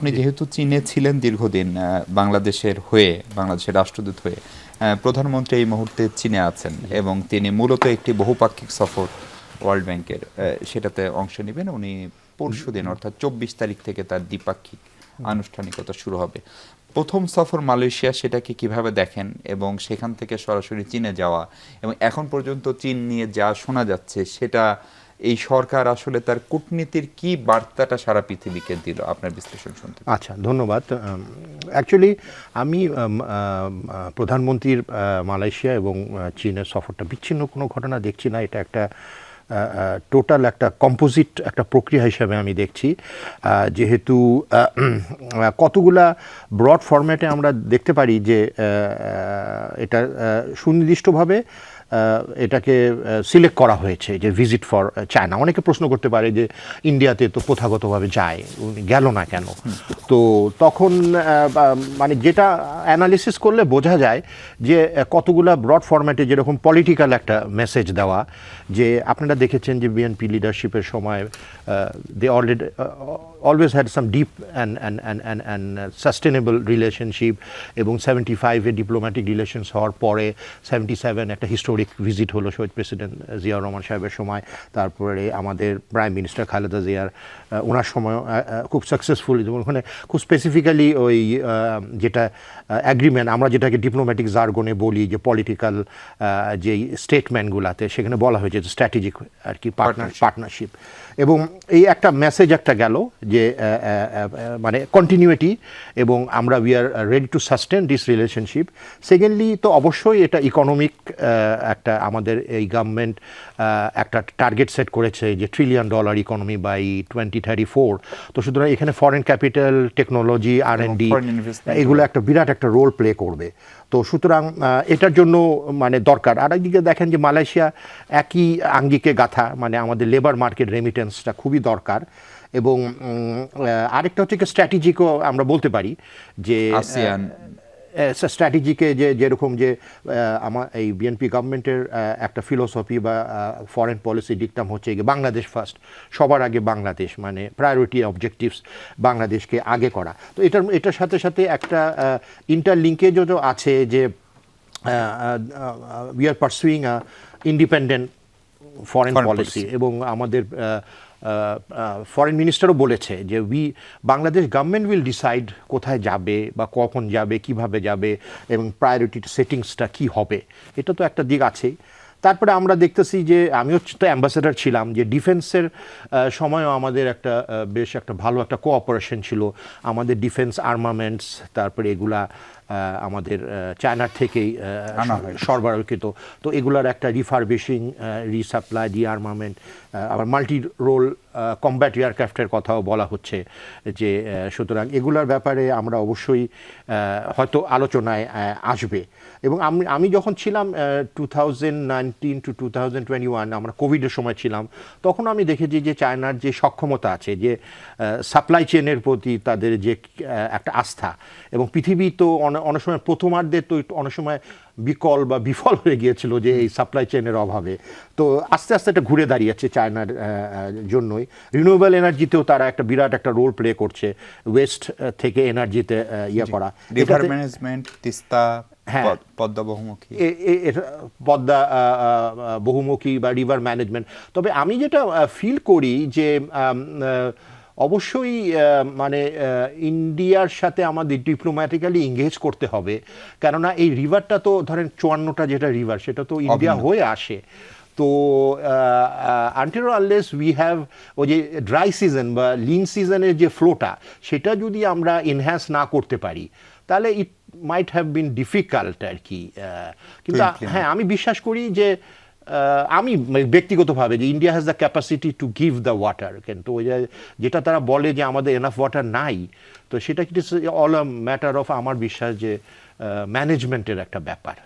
আপনি যেহেতু চীনে ছিলেন দীর্ঘদিন, বাংলাদেশের রাষ্ট্রদূত হয়ে, প্রধানমন্ত্রী এই মুহূর্তে চীনে আছেন এবং তিনি মূলত একটি বহুপাক্ষিক সফর ওয়ার্ল্ড ব্যাংকের সেটাতে অংশ নেবেন। উনি পরশুদিন অর্থাৎ 24 তারিখ থেকে তার দ্বিপাক্ষিক আনুষ্ঠানিকতা শুরু হবে। প্রথম সফর মালয়েশিয়া, সেটাকে কিভাবে দেখেন এবং সেখান থেকে সরাসরি চীনে যাওয়া এবং এখন পর্যন্ত চীন নিয়ে যা শোনা যাচ্ছে সেটা এই সরকার আসলে তার কূটনীতির কি বার্তাটা সারা পৃথিবীকে দিল, আপনার বিশ্লেষণ শুনতে। আচ্ছা, ধন্যবাদ। অ্যাকচুয়ালি আমি প্রধানমন্ত্রীর মালয়েশিয়া এবং চীনের সফরটা বিচ্ছিন্ন কোনো ঘটনা দেখছি না। এটা একটা টোটাল একটা কম্পোজিট একটা প্রক্রিয়া হিসাবে আমি দেখছি। যেহেতু কতগুলা ব্রড ফরম্যাটে আমরা দেখতে পারি যে এটা সুনির্দিষ্টভাবে এটাকে সিলেক্ট করা হয়েছে যে ভিজিট ফর চায়না। অনেকে প্রশ্ন করতে পারে যে ইন্ডিয়াতে তো প্রথাগতভাবে যায়, উনি গেল না কেন? তো তখন মানে যেটা অ্যানালিসিস করলে বোঝা যায় যে কতগুলা ব্রড ফরম্যাটে যেরকম পলিটিক্যাল একটা মেসেজ দেওয়া, যে আপনারা দেখেছেন যে বিএনপি লিডারশিপের সময় they always had some deep and sustainable relationship, এবং 75-এ ডিপ্লোম্যাটিক রিলেশনস হওয়ার পরে 77 একটা হিস্টোরিক ভিজিট হলো শহীদ প্রেসিডেন্ট জিয়াউর রহমান সাহেবের সময়। তারপরে আমাদের প্রাইম মিনিস্টার খালেদা জিয়ার ওনার সময় খুব সাকসেসফুল, যেমন ওখানে খুব স্পেসিফিক্যালি ওই যেটা অ্যাগ্রিমেন্ট আমরা যেটাকে ডিপ্লোম্যাটিক জার্গনে বলি, যে পলিটিক্যাল যেই স্টেটমেন্টগুলোতে সেখানে বলা হয়েছে স্ট্র্যাটেজিক আর কি পার্টনারশিপ, এবং এই একটা মেসেজ একটা গেল যে মানে কন্টিনিউইটি, এবং আমরা we are ready to sustain this relationship. Secondly তো অবশ্যই এটা ইকোনমিক একটা, আমাদের এই গভর্নমেন্ট একটা টার্গেট সেট করেছে যে $1 ট্রিলিয়ন ইকোনমি বাই 2034। তো সুতরাং এখানে ফরেন ক্যাপিটাল, টেকনোলজি, R&D এগুলো একটা বিরাট একটা রোল প্লে করবে। তো সুতরাং এটার জন্য মানে দরকার। আর একদিকে দেখেন যে মালয়েশিয়া একই আঙ্গিকে গাথা, মানে আমাদের লেবার মার্কেট রেমিটেন্সটা খুবই দরকার। এবং আরেকটা হচ্ছে কি স্ট্র্যাটেজিকও আমরা বলতে পারি যে আসিয়ান স্ট্র্যাটেজিকে, যেরকম যে আমার এই বিএনপি গভর্নমেন্টের একটা ফিলোসফি বা ফরেন পলিসি ডিকটাম হচ্ছে যে বাংলাদেশ ফার্স্ট, সবার আগে বাংলাদেশ, মানে প্রায়োরিটি অবজেক্টিভস বাংলাদেশকে আগে করা। তো এটার সাথে সাথে একটা ইন্টারলিঙ্কেজও আছে যে we are pursuing a independent foreign policy, এবং আমাদের ফরেন মিনিস্টারও বলেছে যে বাংলাদেশ গভর্নমেন্ট উইল ডিসাইড কোথায় যাবে বা কখন যাবে, কিভাবে যাবে, এবং প্রায়োরিটি সেটিংসটা কি হবে। এটা তো একটা দিক আছেই। তারপরে আমরা দেখতেছি যে আমিও তো অ্যাম্বাসেডর ছিলাম, যে ডিফেন্সের সময়ও আমাদের একটা বেশ একটা ভালো একটা কোঅপারেশন ছিল। আমাদের ডিফেন্স আর্মামেন্টস তারপরে এগুলা আমাদের চায়নার থেকেই সরবরাহকৃত। তো এগুলার একটা রিফারবিশিং, রিসাপ্লাই, রিআর্মামেন্ট, আবার মাল্টি রোল কম্ব্যাট এয়ারক্রাফটের কথাও বলা হচ্ছে। যে সুতরাং এগুলার ব্যাপারে আমরা অবশ্যই হয়তো আলোচনায় আসবে। এবং আমি যখন ছিলাম 2019 to 2021, আমরা কোভিডের সময় ছিলাম, তখন আমি দেখেছি যে চায়নার যে সক্ষমতা আছে, যে সাপ্লাই চেনের প্রতি তাদের যে একটা আস্থা, এবং পৃথিবী তো অনেক সময় প্রথমার্ধে তো অনেক সময় বিকল বা বিফল হয়ে গিয়েছিল যে এই সাপ্লাই চেনের অভাবে। তো আস্তে আস্তে এটা ঘুরে দাঁড়িয়েছে চায়নার জন্যই। রিনিউয়েবল এনার্জিতেও তারা একটা বিরাট একটা রোল প্লে করছে, ওয়েস্ট থেকে এনার্জিতে ইয়ে করা, রিভার ম্যানেজমেন্ট, তিস্তা, পদ্মা বহুমুখী, পদ্মা বহুমুখী বা রিভার ম্যানেজমেন্ট। তবে আমি যেটা ফিল করি যে অবশ্যই মানে ইন্ডিয়ার সাথে আমাদের ডিপ্লোম্যাটিক্যালি এঙ্গেজ করতে হবে, কেননা এই রিভারটা তো ধরেন 54টা যেটা রিভার, সেটা তো ইন্ডিয়া হয়ে আসে। তো আনটিল আনলেস উই হ্যাভ ওই যে ড্রাই সিজন বা লিন সিজনের যে ফ্লোটা, সেটা যদি আমরা এনহ্যান্স না করতে পারি, তাহলে ইট মাইট হ্যাভ বিন ডিফিকাল্ট আর কি। কিন্তু হ্যাঁ, আমি বিশ্বাস করি যে আমি ব্যক্তিগতভাবে যে India has the capacity to give the water. কিন্তু ওই যেটা তারা বলে যে আমাদের এনাফ ওয়াটার নাই, তো সেটা ইট ইস অল আ ম্যাটার অফ, আমার বিশ্বাস যে ম্যানেজমেন্টের একটা ব্যাপার।